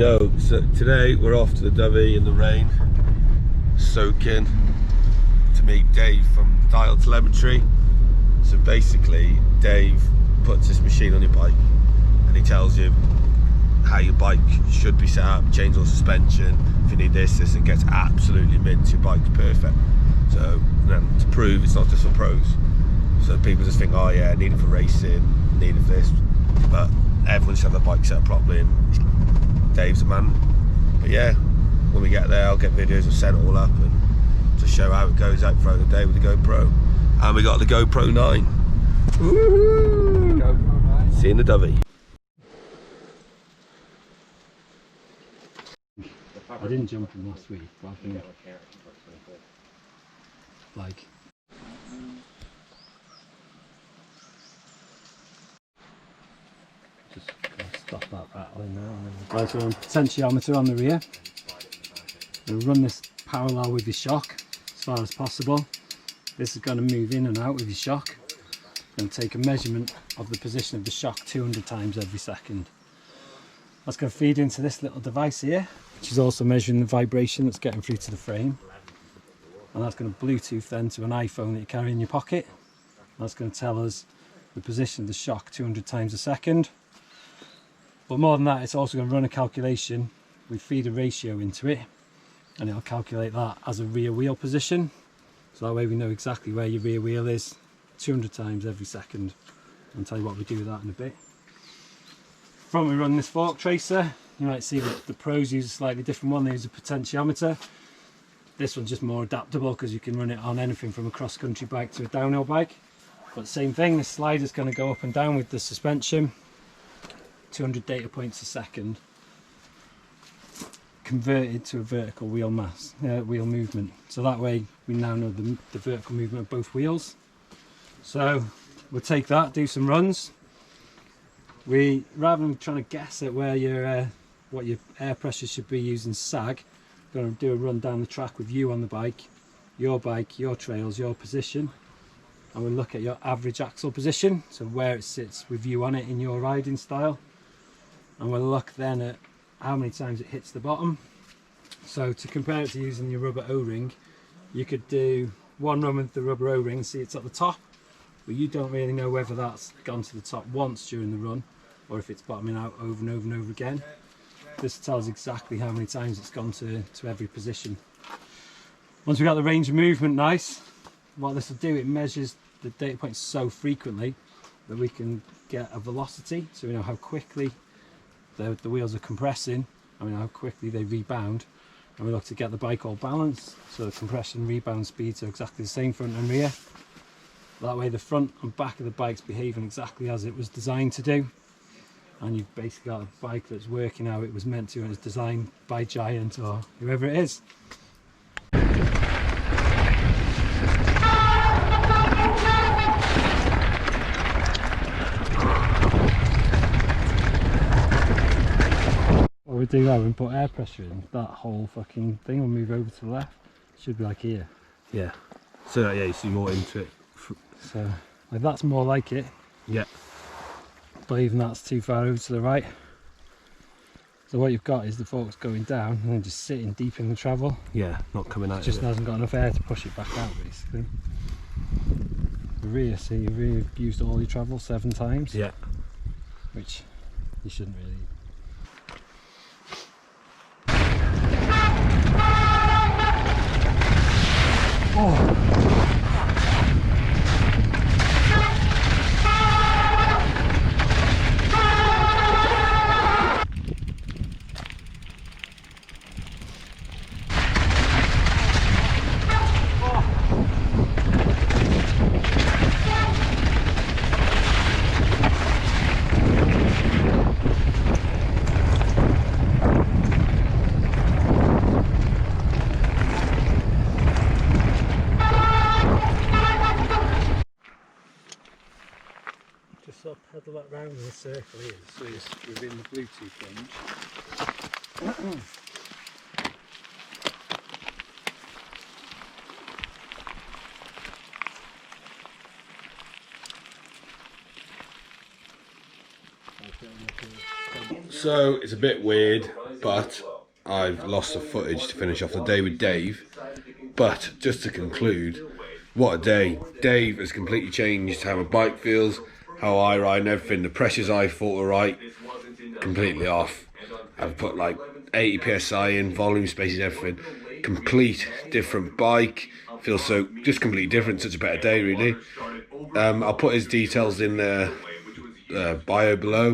Yo, so today we're off to the Dovey in the rain, soaking, to meet Dave from Telemetry. So basically, Dave puts this machine on your bike and he tells you how your bike should be set up, change all suspension, if you need this, it gets absolutely mint, your bike's perfect. So then to prove it's not just for pros. So people just think, oh yeah, need it for racing, need it for this, but everyone should have their bike set up properly, and Dave's a man. But yeah, when we get there I'll get videos and set it all up and to show how it goes out throughout the day with the GoPro. And we got the GoPro 9. Woohoo! GoPro 9. See you in the Dovey. I didn't jump in last week, but I think like just stop that rattling now. Right, so on potentiometer on the rear. We'll run this parallel with your shock as far as possible. This is going to move in and out with your shock and take a measurement of the position of the shock 200 times every second. That's going to feed into this little device here, which is also measuring the vibration that's getting through to the frame. And that's going to Bluetooth then to an iPhone that you carry in your pocket. That's going to tell us the position of the shock 200 times a second. But more than that, it's also going to run a calculation. We feed a ratio into it and it'll calculate that as a rear wheel position. So that way we know exactly where your rear wheel is 200 times every second. I'll tell you what we do with that in a bit. Front we run this fork tracer. You might see that the pros use a slightly different one. They use a potentiometer. This one's just more adaptable because you can run it on anything from a cross-country bike to a downhill bike. But same thing, the slider's going to go up and down with the suspension. 200 data points a second converted to a vertical wheel wheel movement. So that way we now know the vertical movement of both wheels. So we'll take that, do some runs. Rather than trying to guess at where your what your air pressure should be using sag, we're going to do a run down the track with you on the bike, your trails, your position, and we'll look at your average axle position, so where it sits with you on it in your riding style, and we'll look then at how many times it hits the bottom. So to compare it to using your rubber O-ring, you could do one run with the rubber O-ring and see it's at the top, but you don't really know whether that's gone to the top once during the run or if it's bottoming out over and over and over again. This tells exactly how many times it's gone to every position. Once we've got the range of movement nice, what this will do, it measures the data points so frequently that we can get a velocity, so we know how quickly the wheels are compressing, and we know how quickly they rebound, and we look to get the bike all balanced, so the compression rebound speeds are exactly the same front and rear. That way the front and back of the bike's behaving exactly as it was designed to do, and you've basically got a bike that's working how it was meant to and is designed by Giant or whoever it is. What we do now, we put air pressure in, that whole fucking thing will move over to the left. It should be like here. Yeah. So yeah, you see more into it. So like that's more like it. Yeah. But even that's too far over to the right. So what you've got is the forks going down and then just sitting deep in the travel. Yeah, not coming out. It just hasn't got enough air to push it back out basically. The rear, see, you've used all your travel 7 times. Yeah. Which you shouldn't really. Oh. Sort of pedal that round in a circle here, so it's within the Bluetooth range. So it's a bit weird. but I've lost the footage to finish off the day with Dave. But just to conclude, what a day. Dave has completely changed how my bike feels, how I ride and everything. The pressures I thought were right, completely off. I've put like 80 psi in, volume spaces, everything. Complete different bike. Feels so just completely different. Such a better day, really. I'll put his details in the bio below.